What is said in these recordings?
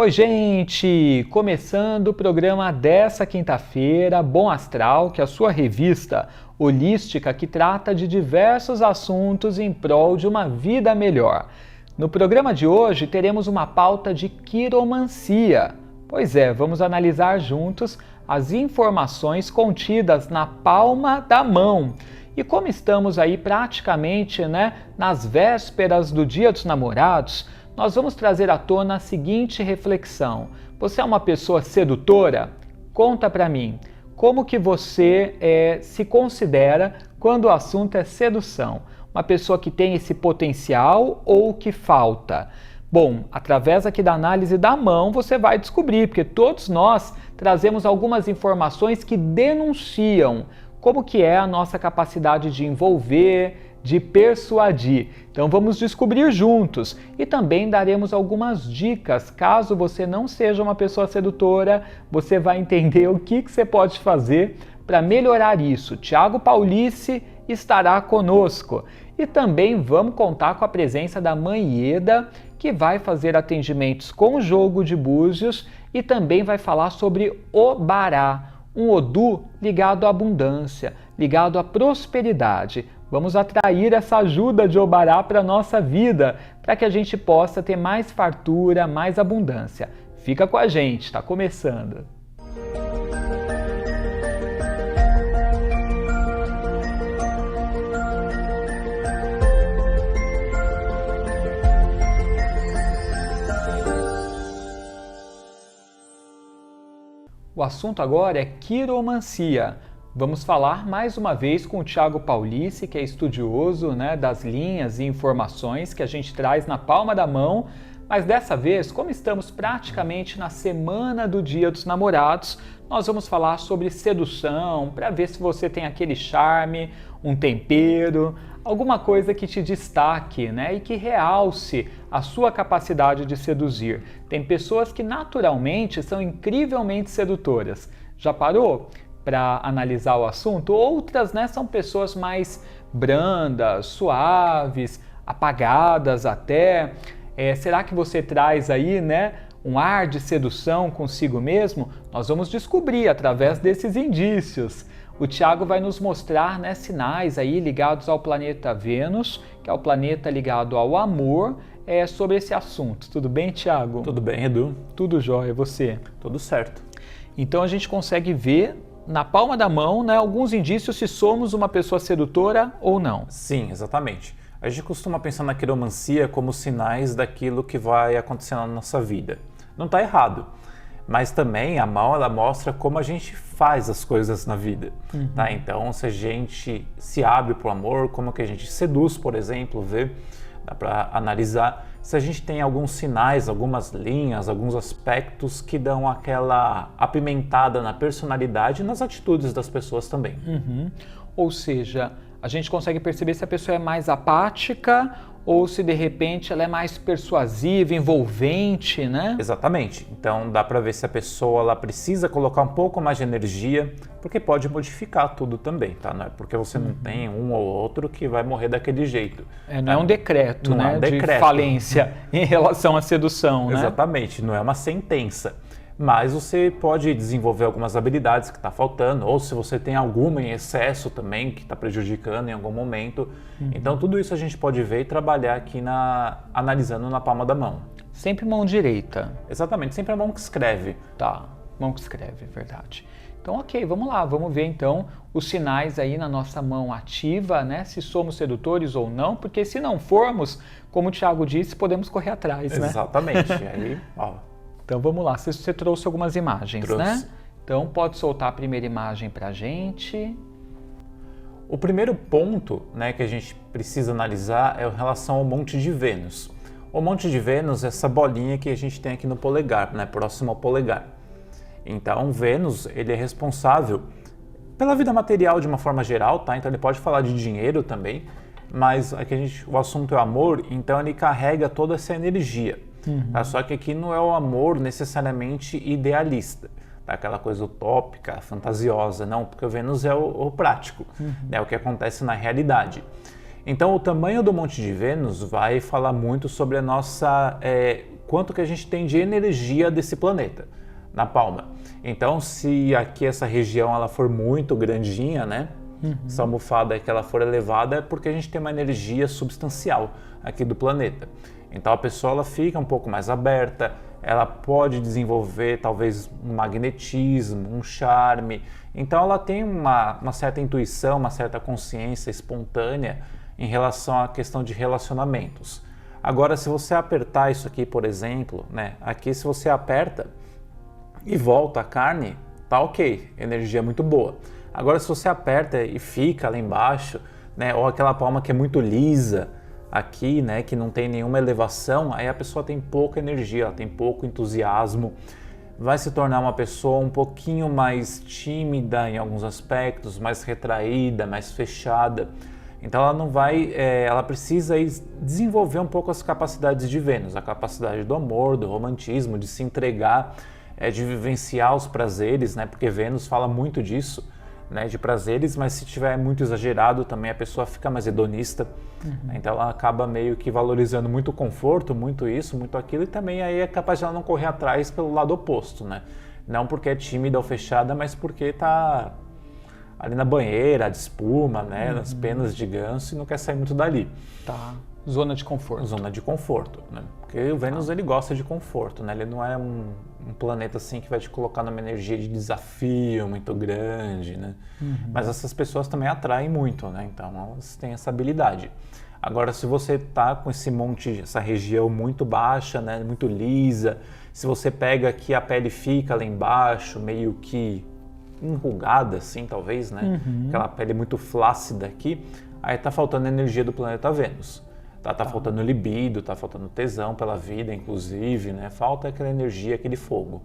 Oi, gente! Começando o programa dessa quinta-feira, Bom Astral, que é a sua revista holística que trata de diversos assuntos em prol de uma vida melhor. No programa de hoje teremos uma pauta de quiromancia. Pois é, vamos analisar juntos as informações contidas na palma da mão. E como estamos aí praticamente, nas vésperas do Dia dos Namorados, nós vamos trazer à tona a seguinte reflexão. Você é uma pessoa sedutora? Conta pra mim, como que você se considera quando o assunto é sedução? Uma pessoa que tem esse potencial ou que falta? Bom, através aqui da análise da mão você vai descobrir, porque todos nós trazemos algumas informações que denunciam como que é a nossa capacidade de envolver, de persuadir. Então vamos descobrir juntos e também daremos algumas dicas. Caso você não seja uma pessoa sedutora, você vai entender o que você pode fazer para melhorar isso. Thiago Paulice estará conosco. E também vamos contar com a presença da Mãe Ieda, que vai fazer atendimentos com jogo de búzios e também vai falar sobre Obará, um Odu ligado à abundância, ligado à prosperidade. Vamos atrair essa ajuda de Obará para a nossa vida, para que a gente possa ter mais fartura, mais abundância. Fica com a gente, está começando! O assunto agora é quiromancia. Vamos falar mais uma vez com o Thiago Paulice, que é estudioso das linhas e informações que a gente traz na palma da mão, mas dessa vez, como estamos praticamente na semana do Dia dos Namorados, nós vamos falar sobre sedução, para ver se você tem aquele charme, um tempero, alguma coisa que te destaque, e que realce a sua capacidade de seduzir. Tem pessoas que naturalmente são incrivelmente sedutoras. Já parou para analisar o assunto? Outras, são pessoas mais brandas, suaves, apagadas até. Será que você traz aí, um ar de sedução consigo mesmo? Nós vamos descobrir através desses indícios. O Thiago vai nos mostrar sinais aí ligados ao planeta Vênus, que é o planeta ligado ao amor, sobre esse assunto. Tudo bem, Thiago? Tudo bem, Edu? Tudo jóia, você? Tudo certo. Então a gente consegue ver na palma da mão, alguns indícios se somos uma pessoa sedutora ou não. Sim, exatamente. A gente costuma pensar na quiromancia como sinais daquilo que vai acontecer na nossa vida. Não está errado, mas também a mão ela mostra como a gente faz as coisas na vida. Tá? Então, se a gente se abre para o amor, como que a gente seduz, por exemplo, dá para analisar se a gente tem alguns sinais, algumas linhas, alguns aspectos que dão aquela apimentada na personalidade e nas atitudes das pessoas também. Ou seja, a gente consegue perceber se a pessoa é mais apática ou se de repente ela é mais persuasiva, envolvente, Exatamente. Então dá para ver se a pessoa ela precisa colocar um pouco mais de energia, porque pode modificar tudo também, tá? Não é porque você não tem um ou outro que vai morrer daquele jeito. Não é um decreto, não é um decreto de falência em relação à sedução, Exatamente, não é uma sentença. Mas você pode desenvolver algumas habilidades que está faltando, ou se você tem alguma em excesso também, que está prejudicando em algum momento. Então tudo isso a gente pode ver e trabalhar aqui analisando na palma da mão. Sempre mão direita. Exatamente, sempre a mão que escreve. Tá, mão que escreve, verdade. Então ok, vamos lá, vamos ver então os sinais aí na nossa mão ativa, se somos sedutores ou não, porque se não formos, como o Thiago disse, podemos correr atrás, Exatamente, aí, ó. Então vamos lá, você trouxe algumas imagens, Trouxe. Então pode soltar a primeira imagem pra gente. O primeiro ponto que a gente precisa analisar é em relação ao Monte de Vênus. O Monte de Vênus é essa bolinha que a gente tem aqui no polegar, próximo ao polegar. Então Vênus ele é responsável pela vida material de uma forma geral, tá? Então ele pode falar de dinheiro também, mas aqui o assunto é amor, então ele carrega toda essa energia. Tá? Só que aqui não é o amor necessariamente idealista, tá? Aquela coisa utópica, fantasiosa, não, porque o Vênus é o prático, é o que acontece na realidade. Então o tamanho do Monte de Vênus vai falar muito sobre a nossa quanto que a gente tem de energia desse planeta na palma. Então, se aqui essa região ela for muito grandinha, né? Essa almofada que ela for elevada, é porque a gente tem uma energia substancial aqui do planeta. Então a pessoa ela fica um pouco mais aberta, ela pode desenvolver talvez um magnetismo, um charme. Então ela tem uma certa intuição, uma certa consciência espontânea em relação à questão de relacionamentos. Agora, se você apertar isso aqui, por exemplo, né? Aqui se você aperta e volta a carne, tá ok, energia muito boa. Agora, se você aperta e fica lá embaixo, né, ou aquela palma que é muito lisa aqui, né, que não tem nenhuma elevação, aí a pessoa tem pouca energia, ela tem pouco entusiasmo, vai se tornar uma pessoa um pouquinho mais tímida em alguns aspectos, mais retraída, mais fechada. Então ela não vai, ela precisa desenvolver um pouco as capacidades de Vênus, a capacidade do amor, do romantismo, de se entregar, de vivenciar os prazeres, né, porque Vênus fala muito disso, né, de prazeres, mas se tiver muito exagerado também a pessoa fica mais hedonista, então ela acaba meio que valorizando muito o conforto, muito isso, muito aquilo, e também aí é capaz de ela não correr atrás pelo lado oposto, né? Não porque é tímida ou fechada, mas porque está ali na banheira, de espuma, né, nas penas de ganso e não quer sair muito dali. Tá. Zona de conforto. Zona de conforto, né? Porque o Vênus ele gosta de conforto, né? Ele não é um planeta assim que vai te colocar numa energia de desafio muito grande, né? Mas essas pessoas também atraem muito, né? Então elas têm essa habilidade. Agora, se você tá com esse monte, essa região muito baixa, né? Muito lisa, se você pega aqui a pele fica lá embaixo, meio que enrugada assim, talvez, né? Aquela pele muito flácida aqui, aí tá faltando energia do planeta Vênus. Tá faltando libido, tá faltando tesão pela vida, inclusive, né? Falta aquela energia, aquele fogo.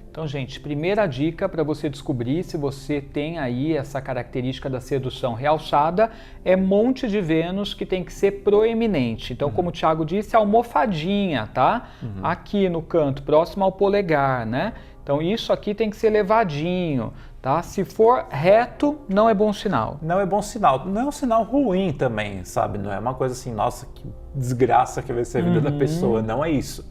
Então, gente, primeira dica para você descobrir se você tem aí essa característica da sedução realçada é monte de Vênus que tem que ser proeminente. Então, como o Thiago disse, almofadinha, tá? Aqui no canto, próximo ao polegar, né? Então, isso aqui tem que ser elevadinho, tá? Se for reto, não é bom sinal. Não é bom sinal. Não é um sinal ruim também, sabe? Não é uma coisa assim, nossa, que desgraça que vai ser a vida da pessoa. Não é isso.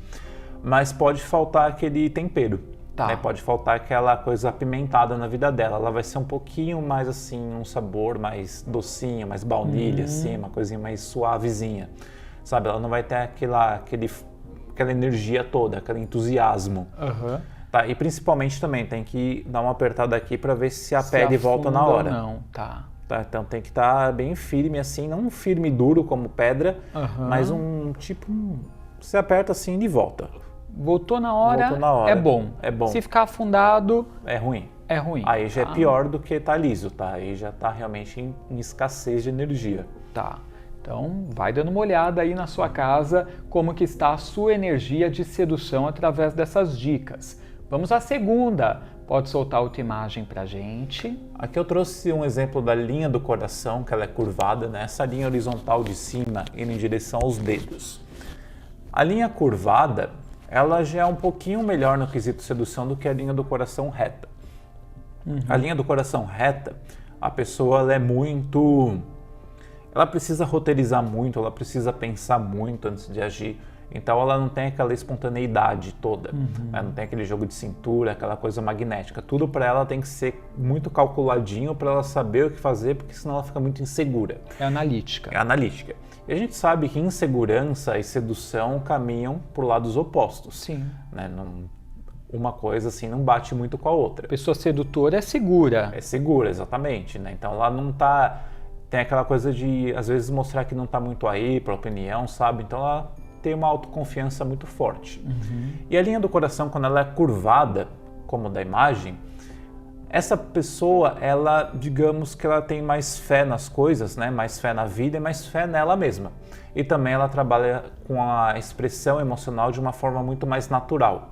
Mas pode faltar aquele tempero. Tá. Né? Pode faltar aquela coisa apimentada na vida dela. Ela vai ser um pouquinho mais assim, um sabor mais docinho, mais baunilha, assim, uma coisinha mais suavezinha. Sabe? Ela não vai ter aquela energia toda, aquele entusiasmo. Tá, e principalmente também tem que dar uma apertada aqui para ver se a pele volta na hora. Não, tá. Então tem que estar bem firme assim, não um firme duro como pedra, mas um tipo, você aperta assim e volta. Voltou na hora, é bom. É bom. Se ficar afundado, é ruim. É ruim. Aí já é pior do que tá liso, tá? Aí já tá realmente em escassez de energia. Tá. Então, vai dando uma olhada aí na sua casa, como que está a sua energia de sedução através dessas dicas. Vamos à segunda. Pode soltar outra imagem pra gente. Aqui eu trouxe um exemplo da linha do coração, que ela é curvada, né? Essa linha horizontal de cima indo em direção aos dedos. A linha curvada, ela já é um pouquinho melhor no quesito sedução do que a linha do coração reta. A linha do coração reta, a pessoa ela é muito... Ela precisa roteirizar muito, ela precisa pensar muito antes de agir. Então ela não tem aquela espontaneidade toda, né? Não tem aquele jogo de cintura, aquela coisa magnética. Tudo para ela tem que ser muito calculadinho para ela saber o que fazer, porque senão ela fica muito insegura. É analítica. É analítica. E a gente sabe que insegurança e sedução caminham por lados opostos. Sim. Né? Uma coisa assim não bate muito com a outra. A pessoa sedutora é segura. É segura, exatamente. Né? Então ela não tá... Tem aquela coisa de, às vezes, mostrar que não tá muito aí para opinião, sabe? Então ela tem uma autoconfiança muito forte. E a linha do coração, quando ela é curvada, como da imagem, essa pessoa, ela, digamos que ela tem mais fé nas coisas, né? Mais fé na vida e mais fé nela mesma. E também ela trabalha com a expressão emocional de uma forma muito mais natural.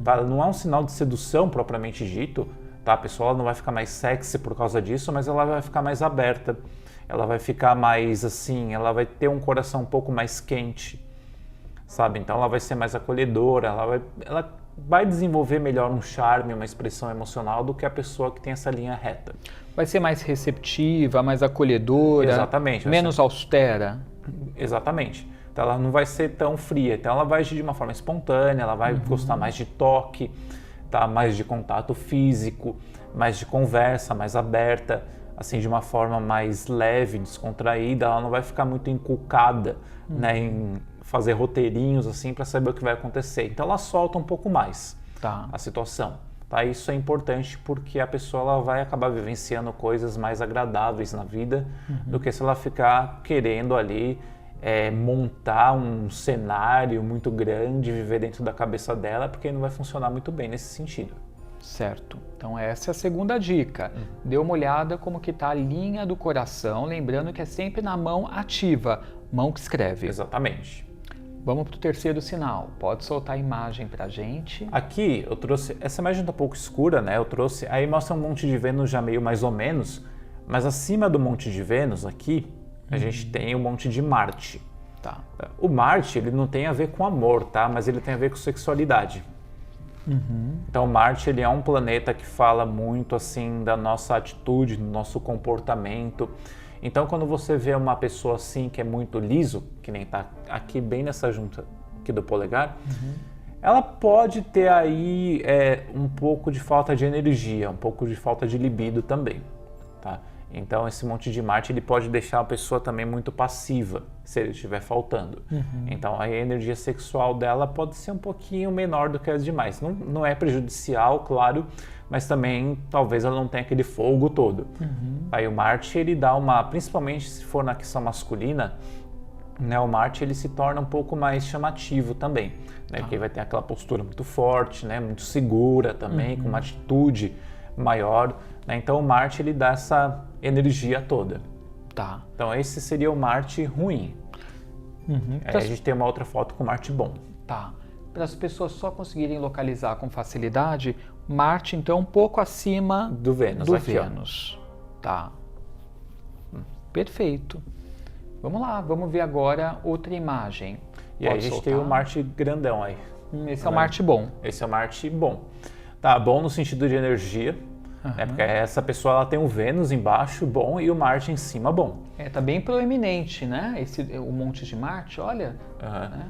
Tá? Não é um sinal de sedução propriamente dito, tá? A pessoa não vai ficar mais sexy por causa disso, mas ela vai ficar mais aberta. Ela vai ficar mais assim, ela vai ter um coração um pouco mais quente, sabe? Então ela vai ser mais acolhedora, ela vai desenvolver melhor um charme, uma expressão emocional do que a pessoa que tem essa linha reta. Vai ser mais receptiva, mais acolhedora, Exatamente, menos austera. Exatamente. Então ela não vai ser tão fria, então ela vai agir de uma forma espontânea, ela vai gostar mais de toque, tá? Mais de contato físico, mais de conversa, mais aberta, assim, de uma forma mais leve, descontraída. Ela não vai ficar muito encucada, né, em fazer roteirinhos assim para saber o que vai acontecer. Então ela solta um pouco mais a situação. Tá? Isso é importante porque a pessoa ela vai acabar vivenciando coisas mais agradáveis na vida do que se ela ficar querendo ali montar um cenário muito grande, viver dentro da cabeça dela, porque não vai funcionar muito bem nesse sentido. Certo. Então essa é a segunda dica. Dê uma olhada como que está a linha do coração, lembrando que é sempre na mão ativa, mão que escreve. Exatamente. Vamos para o terceiro sinal. Pode soltar a imagem para a gente. Aqui eu trouxe, essa imagem está um pouco escura, né? Eu trouxe, aí mostra um monte de Vênus já meio mais ou menos, mas acima do monte de Vênus aqui, a gente tem um monte de Marte. Tá. O Marte, ele não tem a ver com amor, tá? Mas ele tem a ver com sexualidade. Então Marte, ele é um planeta que fala muito assim da nossa atitude, do nosso comportamento. Então quando você vê uma pessoa assim que é muito liso, que nem tá aqui bem nessa junta aqui do polegar, ela pode ter aí um pouco de falta de energia, um pouco de falta de libido também, tá? Então esse monte de Marte ele pode deixar a pessoa também muito passiva, se ele estiver faltando. Então a energia sexual dela pode ser um pouquinho menor do que as demais. Não é prejudicial, claro, mas também talvez ela não tenha aquele fogo todo. Aí o Marte ele dá principalmente se for na questão masculina, né, o Marte ele se torna um pouco mais chamativo também, né, porque vai ter aquela postura muito forte, né, muito segura também, com uma atitude maior, né? Então o Marte ele dá essa energia toda. Tá. Então esse seria o Marte ruim. Aí a gente tem uma outra foto com Marte bom. Tá. Para as pessoas só conseguirem localizar com facilidade, Marte então um pouco acima do Vênus. Do aqui, Vênus. Tá. Perfeito. Vamos lá, vamos ver agora outra imagem. E aí a gente tem o Marte grandão aí. Esse é o Marte bom. Esse é o Marte bom. Tá, bom no sentido de energia, né? Porque essa pessoa ela tem o Vênus embaixo bom e o Marte em cima bom. Tá bem proeminente, né? O monte de Marte, olha. Né?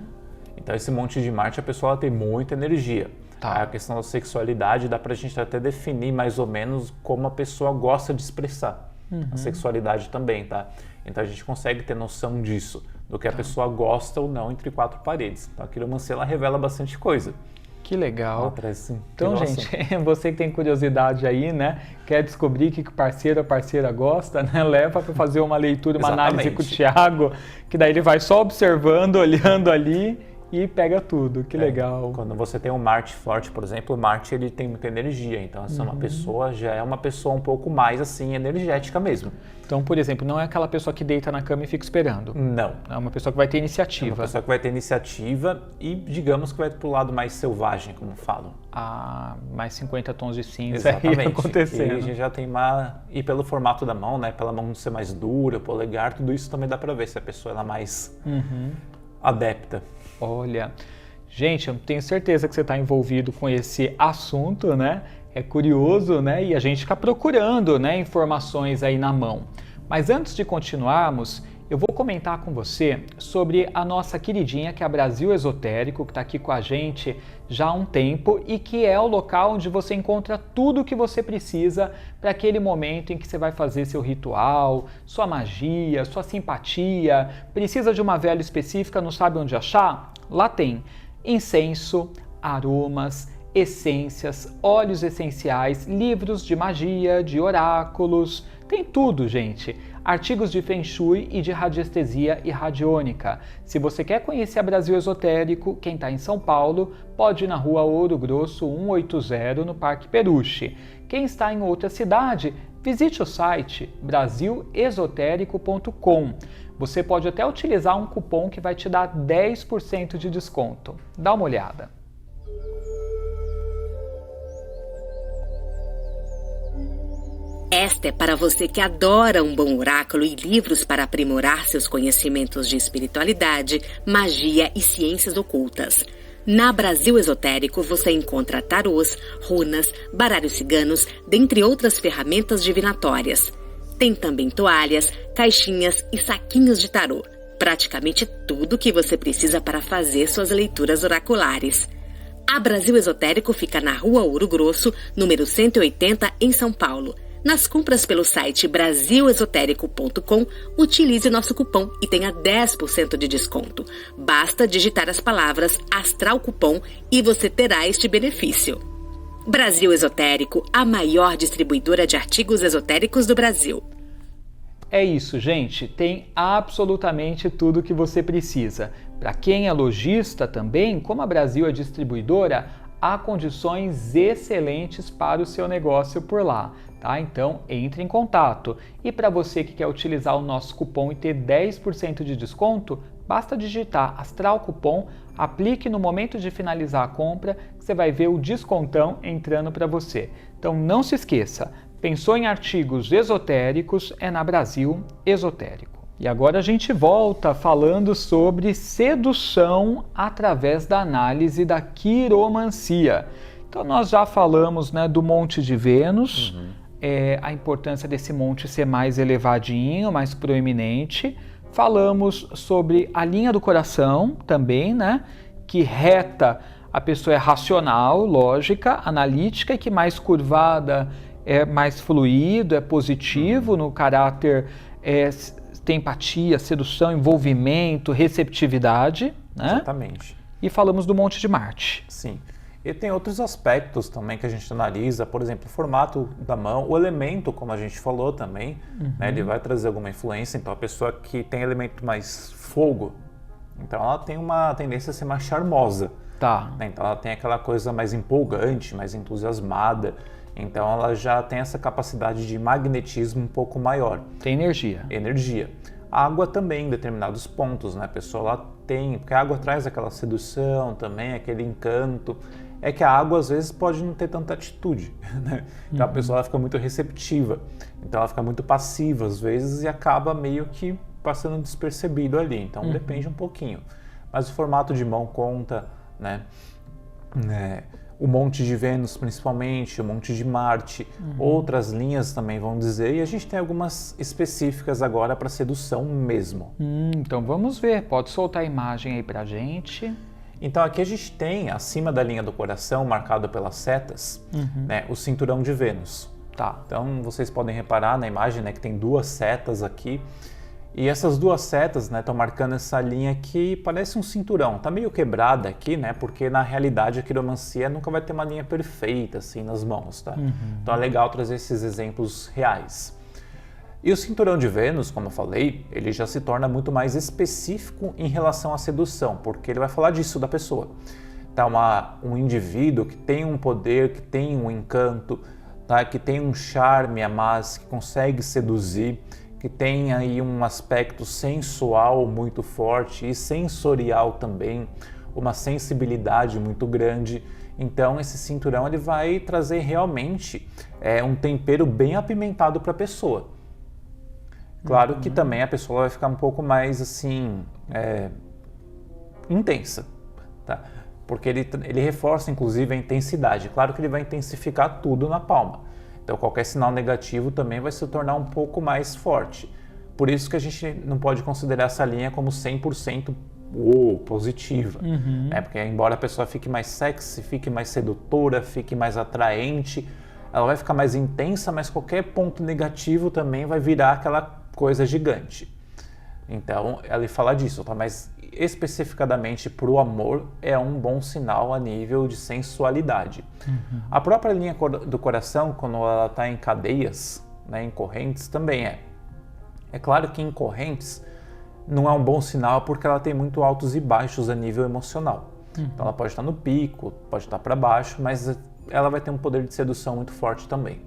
Então esse monte de Marte a pessoa ela tem muita energia. Tá. A questão da sexualidade dá pra gente até definir mais ou menos como a pessoa gosta de expressar. A sexualidade também, tá? Então a gente consegue ter noção disso, do que a pessoa gosta ou não entre quatro paredes. Então a quiromancia ela revela bastante coisa. Que legal. Parece então, gente, você que tem curiosidade aí, né? Quer descobrir o que o parceiro ou a parceira gosta, né? Leva para fazer uma leitura, uma análise com o Thiago, que daí ele vai só observando, olhando ali e pega tudo. Que legal. Quando você tem um Marte forte, por exemplo, o Marte ele tem muita energia. Então, essa uma pessoa já é uma pessoa um pouco mais assim energética mesmo. Então, por exemplo, não é aquela pessoa que deita na cama e fica esperando. Não. É uma pessoa que vai ter iniciativa. É uma pessoa que vai ter iniciativa e, digamos, que vai pro lado mais selvagem, como falam. Mais 50 tons de cinza. Exatamente. Aí acontecendo. E a gente já tem E pelo formato da mão, né? Pela mão ser mais dura, o polegar, tudo isso também dá para ver se a pessoa ela é mais adepta. Olha, gente, eu tenho certeza que você está envolvido com esse assunto, né? É curioso, né? E a gente fica procurando, né, informações aí na mão. Mas antes de continuarmos, eu vou comentar com você sobre a nossa queridinha, que é a Brasil Esotérico, que está aqui com a gente já há um tempo e que é o local onde você encontra tudo o que você precisa para aquele momento em que você vai fazer seu ritual, sua magia, sua simpatia. Precisa de uma vela específica, não sabe onde achar? Lá tem incenso, aromas, essências, óleos essenciais, livros de magia, de oráculos, tem tudo, gente. Artigos de Feng Shui e de radiestesia e radiônica. Se você quer conhecer a Brasil Esotérico, quem está em São Paulo, pode ir na rua Ouro Grosso 180, no Parque Peruche. Quem está em outra cidade, visite o site brasilesotérico.com. Você pode até utilizar um cupom que vai te dar 10% de desconto. Dá uma olhada. Esta é para você que adora um bom oráculo e livros para aprimorar seus conhecimentos de espiritualidade, magia e ciências ocultas. Na Brasil Esotérico você encontra tarôs, runas, baralhos ciganos, dentre outras ferramentas divinatórias. Tem também toalhas, caixinhas e saquinhos de tarô. praticamente tudo que você precisa para fazer suas leituras oraculares. A Brasil Esotérico fica na Rua Ouro Grosso, número 180, em São Paulo. Nas compras pelo site brasilesotérico.com, utilize nosso cupom e tenha 10% de desconto. Basta digitar as palavras Astral Cupom e você terá este benefício. Brasil Esotérico, a maior distribuidora de artigos esotéricos do Brasil. É isso, gente. Tem absolutamente tudo o que você precisa. Para quem é lojista também, como a Brasil é distribuidora, há condições excelentes para o seu negócio por lá. Tá? Então, entre em contato. E para você que quer utilizar o nosso cupom e ter 10% de desconto, basta digitar Astral Cupom, aplique no momento de finalizar a compra, que você vai ver o descontão entrando para você. Então, não se esqueça, pensou em artigos esotéricos, é na Brasil Esotérico. E agora a gente volta falando sobre sedução através da análise da quiromancia. Então, nós já falamos, né, do Monte de Vênus, a importância desse monte ser mais elevadinho, mais proeminente. Falamos sobre a linha do coração também, né? Que reta a pessoa é racional, lógica, analítica, e que mais curvada é mais fluido, é positivo no caráter, tem empatia, sedução, envolvimento, receptividade, né? Exatamente. E falamos do Monte de Marte. Sim. E tem outros aspectos também que a gente analisa, por exemplo, o formato da mão, o elemento, como a gente falou também, né, ele vai trazer alguma influência. Então, a pessoa que tem elemento mais fogo, então ela tem uma tendência a ser mais charmosa. Tá. Né? Então, ela tem aquela coisa mais empolgante, mais entusiasmada. Então, ela já tem essa capacidade de magnetismo um pouco maior. Tem energia. Energia. A água também, em determinados pontos, né? A pessoa lá tem, porque a água traz aquela sedução também, aquele encanto. É que a água às vezes pode não ter tanta atitude, né? Então a pessoa ela fica muito receptiva, então ela fica muito passiva às vezes e acaba meio que passando despercebido ali, então depende um pouquinho. Mas o formato de mão conta, né? O Monte de Vênus principalmente, o Monte de Marte, outras linhas também vão dizer, e a gente tem algumas específicas agora para sedução mesmo. Então vamos ver, pode soltar a imagem aí pra gente. Então aqui a gente tem, acima da linha do coração, marcado pelas setas, né, o cinturão de Vênus. Tá. Então vocês podem reparar na imagem, né, que tem duas setas aqui. E essas duas setas, né, estão marcando essa linha que parece um cinturão. Está meio quebrada aqui, né, porque na realidade a quiromancia nunca vai ter uma linha perfeita assim nas mãos, tá? Então é legal trazer esses exemplos reais. E o cinturão de Vênus, como eu falei, ele já se torna muito mais específico em relação à sedução, porque ele vai falar disso da pessoa. Então, um indivíduo que tem um poder, que tem um encanto, tá? Que tem um charme a mais, que consegue seduzir, que tem aí um aspecto sensual muito forte e sensorial também, uma sensibilidade muito grande. Então, esse cinturão ele vai trazer realmente um tempero bem apimentado para a pessoa. Claro que também a pessoa vai ficar um pouco mais assim, intensa, tá? Porque ele reforça inclusive a intensidade. Claro que ele vai intensificar tudo na palma. Então qualquer sinal negativo também vai se tornar um pouco mais forte. Por isso que a gente não pode considerar essa linha como 100% positiva. Né? Porque embora a pessoa fique mais sexy, fique mais sedutora, fique mais atraente, ela vai ficar mais intensa, mas qualquer ponto negativo também vai virar aquela coisa gigante. Então, ele fala disso, tá? Mas especificadamente para o amor é um bom sinal a nível de sensualidade. A própria linha do coração, quando ela está em cadeias, né, em correntes, também é. É claro que em correntes não é um bom sinal porque ela tem muito altos e baixos a nível emocional. Então ela pode estar no pico, pode estar para baixo, mas ela vai ter um poder de sedução muito forte também.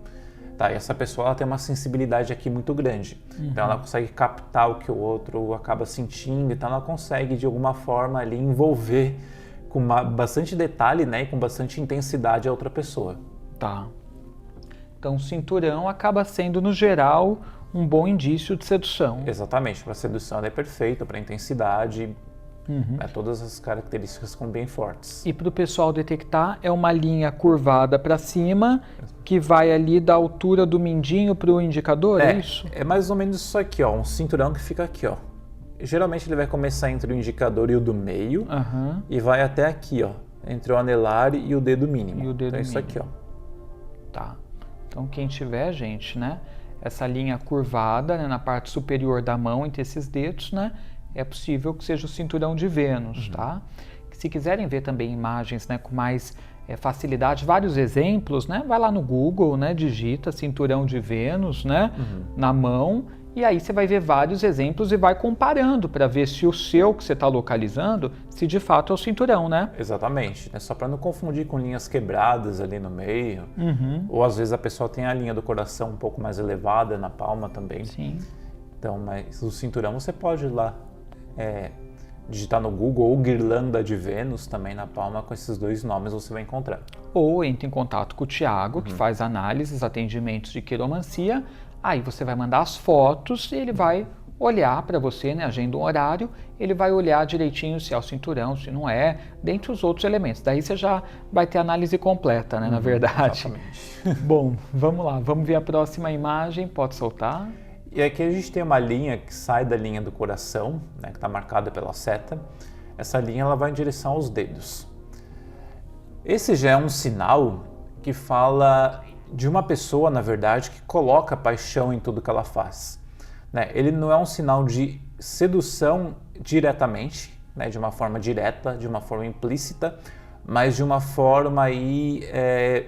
Tá, e essa pessoa ela tem uma sensibilidade aqui muito grande. Então ela consegue captar o que o outro acaba sentindo, então ela consegue de alguma forma ali envolver com bastante detalhe, né, e com bastante intensidade a outra pessoa. Tá. Então o cinturão acaba sendo, no geral, um bom indício de sedução. Exatamente, para sedução ele é perfeito, para intensidade, todas as características ficam bem fortes. E para o pessoal detectar, é uma linha curvada para cima, que vai ali da altura do mindinho para o indicador, é isso? É mais ou menos isso aqui, ó, um cinturão que fica aqui, ó. geralmente ele vai começar entre o indicador e o do meio, e vai até aqui, ó, entre o anelar e o dedo mínimo. E o dedo então, isso mínimo. aqui, ó. Tá. Então, quem tiver, gente, né, essa linha curvada, né, na parte superior da mão, entre esses dedos, né, é possível que seja o cinturão de Vênus, tá? Se quiserem ver também imagens, né, com mais facilidade, vários exemplos, né, vai lá no Google, né, digita cinturão de Vênus, né, na mão, e aí você vai ver vários exemplos e vai comparando para ver se o seu que você está localizando, se de fato é o cinturão, né? Exatamente, né? Só para não confundir com linhas quebradas ali no meio, ou às vezes a pessoa tem a linha do coração um pouco mais elevada na palma também. Sim. Então, mas o cinturão você pode ir lá digitar no Google ou guirlanda de Vênus também na palma, com esses dois nomes você vai encontrar. Ou entre em contato com o Thiago, que faz análises, atendimentos de quiromancia. Aí você vai mandar as fotos e ele vai olhar para você, né, agenda um horário, ele vai olhar direitinho se é o cinturão, se não é, dentre os outros elementos. Daí você já vai ter a análise completa, né, na verdade. Exatamente. Bom, vamos lá, vamos ver a próxima imagem, pode soltar. E aqui a gente tem uma linha que sai da linha do coração, né, que está marcada pela seta. Essa linha ela vai em direção aos dedos. Esse já é um sinal que fala de uma pessoa, na verdade, que coloca paixão em tudo que ela faz. Né? Ele não é um sinal de sedução diretamente, né, de uma forma direta, de uma forma implícita, mas de uma forma aí,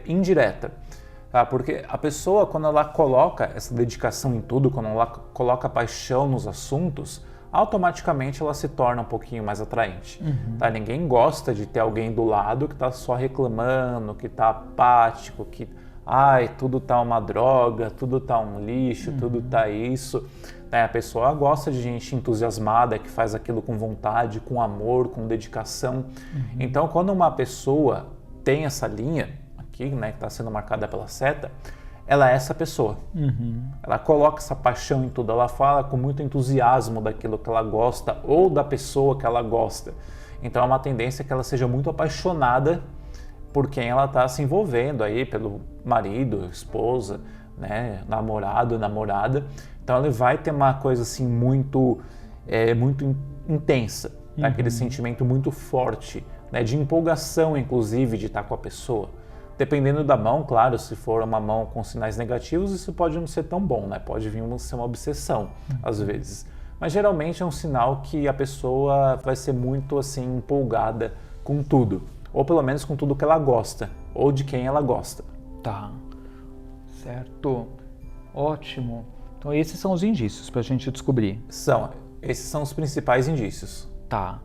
indireta. Tá? Porque a pessoa, quando ela coloca essa dedicação em tudo, quando ela coloca paixão nos assuntos, automaticamente ela se torna um pouquinho mais atraente. Tá? Ninguém gosta de ter alguém do lado que está só reclamando, que está apático, que tudo tá uma droga, tudo tá um lixo, tudo tá isso. Né? A pessoa gosta de gente entusiasmada, que faz aquilo com vontade, com amor, com dedicação. Então, quando uma pessoa tem essa linha aqui, né, que está sendo marcada pela seta, ela é essa pessoa. Ela coloca essa paixão em tudo, ela fala com muito entusiasmo daquilo que ela gosta ou da pessoa que ela gosta. Então é uma tendência que ela seja muito apaixonada por quem ela está se envolvendo aí, pelo marido, esposa, né, namorado, namorada. Então ela vai ter uma coisa assim muito intensa, tá? Aquele sentimento muito forte, né, de empolgação inclusive de estar com a pessoa. Dependendo da mão, claro, se for uma mão com sinais negativos, isso pode não ser tão bom, né? Pode vir a ser uma obsessão, às vezes. Mas geralmente é um sinal que a pessoa vai ser muito assim empolgada com tudo. Ou pelo menos com tudo que ela gosta, ou de quem ela gosta. Tá, certo, ótimo. Então esses são os indícios para a gente descobrir. Esses são os principais indícios. Tá,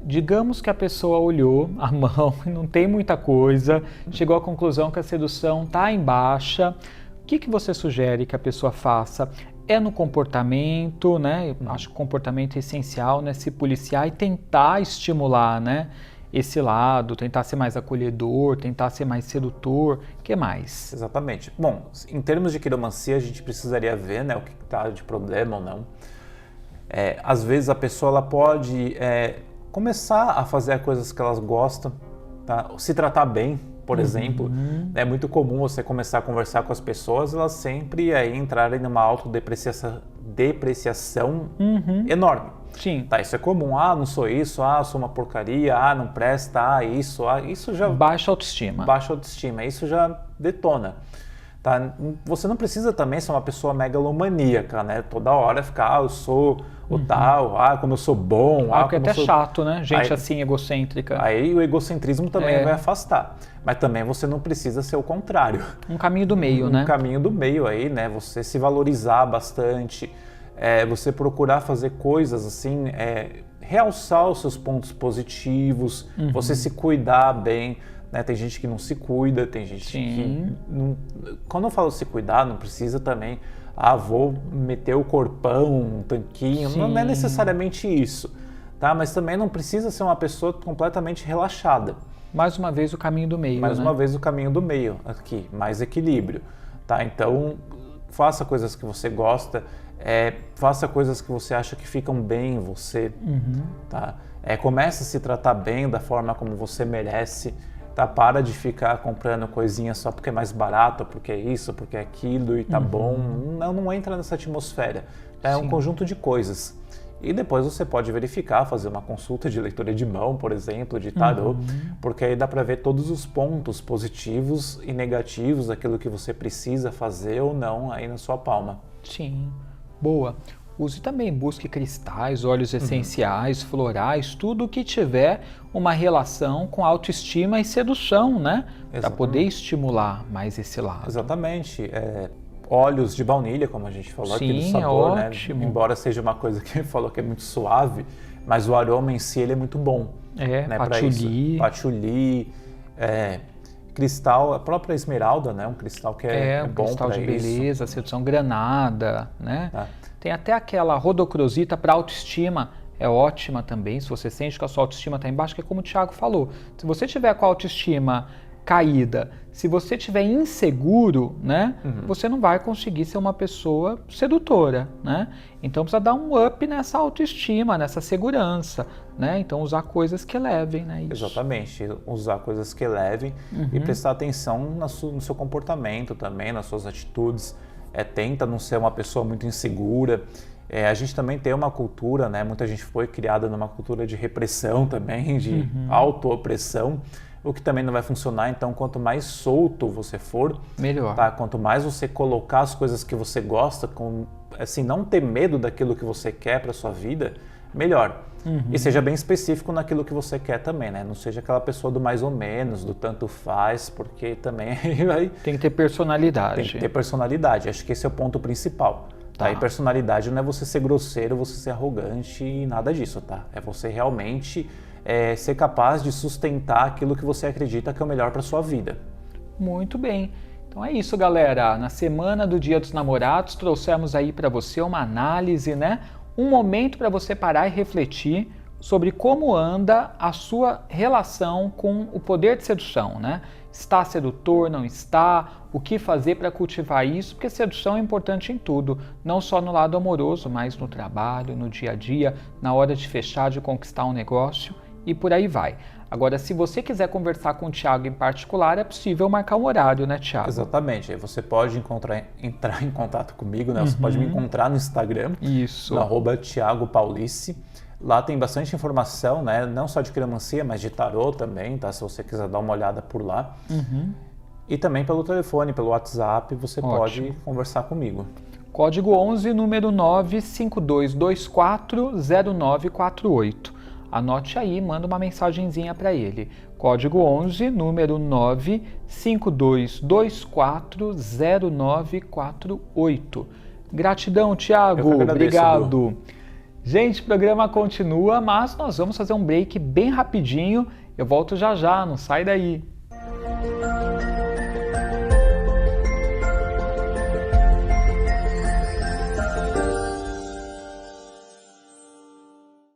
digamos que a pessoa olhou a mão e não tem muita coisa, chegou à conclusão que a sedução está em baixa. O que você sugere que a pessoa faça? É no comportamento, né? Acho que o comportamento é essencial, né? Se policiar e tentar estimular, né, esse lado, tentar ser mais acolhedor, tentar ser mais sedutor, o que mais? Exatamente. Bom, em termos de quiromancia, a gente precisaria ver, né, o que está de problema ou não. Às vezes a pessoa ela pode começar a fazer coisas que elas gostam, tá? Se tratar bem, por exemplo. É muito comum você começar a conversar com as pessoas, elas sempre entrarem numa autodepreciação enorme. Sim. Tá, isso é comum. Não sou isso, sou uma porcaria, não presta, isso já... Baixa autoestima. Baixa autoestima, isso já detona. Tá? Você não precisa também ser uma pessoa megalomaníaca, né? Toda hora ficar, eu sou o tal, como eu sou bom. Porque é até chato, né? Gente assim, egocêntrica. Aí o egocentrismo também vai afastar. Mas também você não precisa ser o contrário. Um caminho do meio, né? Um caminho do meio aí, né? Você se valorizar bastante, você procurar fazer coisas assim, realçar os seus pontos positivos, você se cuidar bem. Né? Tem gente que não se cuida, tem gente que... Não, quando eu falo se cuidar, não precisa também... vou meter o corpão, um tanquinho. Não é necessariamente isso. Tá? Mas também não precisa ser uma pessoa completamente relaxada. Mais uma vez o caminho do meio, Mais uma vez o caminho do meio aqui. Mais equilíbrio. Tá? Então, faça coisas que você gosta. Faça coisas que você acha que ficam bem em você. Tá? Comece a se tratar bem da forma como você merece. Tá? Para de ficar comprando coisinhas só porque é mais barato, porque é isso, porque é aquilo e tá bom. Não entra nessa atmosfera. É um conjunto de coisas. E depois você pode verificar, fazer uma consulta de leitura de mão, por exemplo, de tarô, porque aí dá para ver todos os pontos positivos e negativos daquilo que você precisa fazer ou não aí na sua palma. Sim, boa. Use também, busque cristais, óleos essenciais, florais, tudo que tiver uma relação com autoestima e sedução, né? Para poder estimular mais esse lado. Exatamente. Óleos de baunilha, como a gente falou, aqui do sabor, né? Embora seja uma coisa que ele falou que é muito suave, mas o aroma em si ele é muito bom. Né? Patchouli. Patchouli, cristal, a própria esmeralda, né? Um cristal que é bom cristal para de isso. beleza, sedução, granada, né? Tem até aquela rodocrosita para autoestima, é ótima também, se você sente que a sua autoestima está embaixo, que é como o Thiago falou. Se você tiver com a autoestima caída, se você estiver inseguro, né, você não vai conseguir ser uma pessoa sedutora, né? Então precisa dar um up nessa autoestima, nessa segurança, né? Então usar coisas que elevem, né? Isso. Exatamente, usar coisas que elevem e prestar atenção no seu comportamento também, nas suas atitudes. Tenta não ser uma pessoa muito insegura. A gente também tem uma cultura, né? Muita gente foi criada numa cultura de repressão também, de auto-opressão, o que também não vai funcionar. Então, quanto mais solto você for, melhor. Tá? Quanto mais você colocar as coisas que você gosta, assim, não ter medo daquilo que você quer para sua vida, melhor. E seja bem específico naquilo que você quer também, né? Não seja aquela pessoa do mais ou menos, do tanto faz, porque também vai... Tem que ter personalidade. Tem que ter personalidade. Acho que esse é o ponto principal. Tá? E personalidade não é você ser grosseiro, você ser arrogante e nada disso, tá? É você realmente ser capaz de sustentar aquilo que você acredita que é o melhor para sua vida. Muito bem. Então é isso, galera. Na semana do Dia dos Namorados, trouxemos aí para você uma análise, né? Um momento para você parar e refletir sobre como anda a sua relação com o poder de sedução, né? Está sedutor, não está? O que fazer para cultivar isso? Porque sedução é importante em tudo, não só no lado amoroso, mas no trabalho, no dia a dia, na hora de fechar, de conquistar um negócio e por aí vai. Agora, se você quiser conversar com o Thiago em particular, é possível marcar um horário, né, Thiago? Exatamente. Aí você pode entrar em contato comigo, né? Você pode me encontrar no Instagram, no @thiagopaulice. Lá tem bastante informação, né? Não só de quiromancia, mas de tarô também, tá? Se você quiser dar uma olhada por lá. E também pelo telefone, pelo WhatsApp, você pode conversar comigo. Código 11, número 952240948. Anote aí, manda uma mensagenzinha para ele. Código 11, número 952240948. Gratidão, Thiago. Obrigado. Gente, o programa continua, mas nós vamos fazer um break bem rapidinho. Eu volto já já, não sai daí.